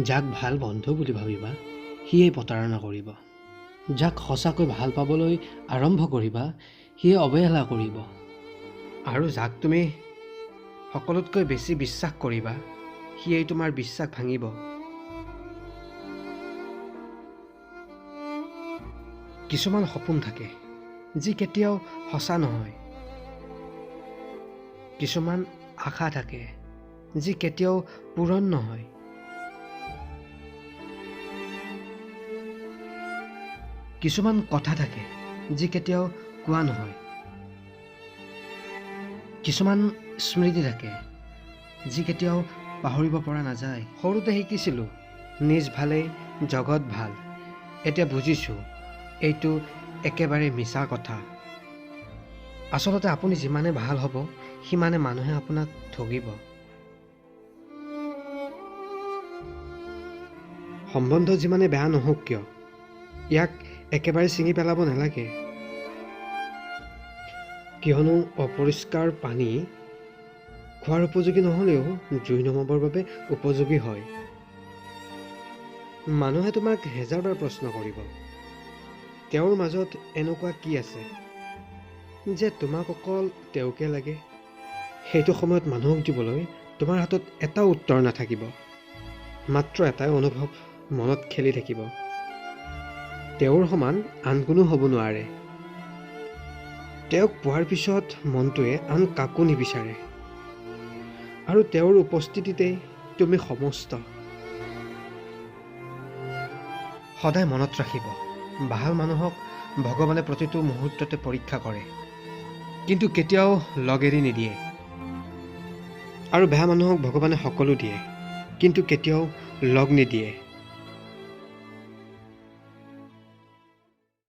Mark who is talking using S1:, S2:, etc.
S1: যাক ভাল বন্ধু বুলি ভাবিবা সিয়ে প্ৰতাৰণা কৰিব। যাক সঁচাকৈ ভাল পাবলৈ আৰম্ভ কৰিবা সিয়ে অৱহেলা কৰিব। আৰু যাক তুমি সকলোতকৈ বেছি বিশ্বাস কৰিবা সিয়েই তোমাৰ বিশ্বাস ভাঙিব। কিছুমান সপোন থাকে যি কেতিয়াও সঁচা নহয়। কিছুমান আশা থাকে যি কেতিয়াও পূৰণ নহয়। কিছুমান কথা থাকে যি কেতিয়াও কোৱা নহয়। কিছুমান স্মৃতি থাকে যি কেতিয়াও পাহৰিব পৰা নাযায়। সৰুতে শিকিছিলোঁ নিজ ভালেই জগত ভাল। এতিয়া বুজিছোঁ এইটো একেবাৰে মিছা কথা। আচলতে আপুনি যিমানে ভাল হ'ব সিমানে মানুহে আপোনাক ঠগিব। সম্বন্ধ যিমানে বেয়া নহওক কিয় ইয়াক একেবাৰে ছিঙি পেলাব নালাগে। কিয়নো অপৰিষ্কাৰ পানী খোৱাৰ উপযোগী নহ'লেও জুই নমাবৰ বাবে উপযোগী হয়। মানুহে তোমাক হেজাৰবাৰ প্ৰশ্ন কৰিব তেওঁৰ মাজত এনেকুৱা কি আছে যে তোমাক অকল তেওঁকে লাগে। সেইটো সময়ত মানুহক দিবলৈ তোমাৰ হাতত এটাও উত্তৰ নাথাকিব। মাত্ৰ এটাই অনুভৱ মনত খেলি থাকিব, তেওঁৰ সমান আন কোনো হ'ব নোৱাৰে। তেওঁক পোৱাৰ পিছত মনটোৱে আন কাকো নিবিচাৰে আৰু তেওঁৰ উপস্থিতিতেই তুমি সমস্ত। সদায় মনত ৰাখিব ভাল মানুহক ভগৱানে প্ৰতিটো মুহূৰ্ততে পৰীক্ষা কৰে কিন্তু কেতিয়াও লগ এৰি নিদিয়ে। আৰু বেয়া মানুহক ভগৱানে সকলো দিয়ে কিন্তু কেতিয়াও লগ নিদিয়ে।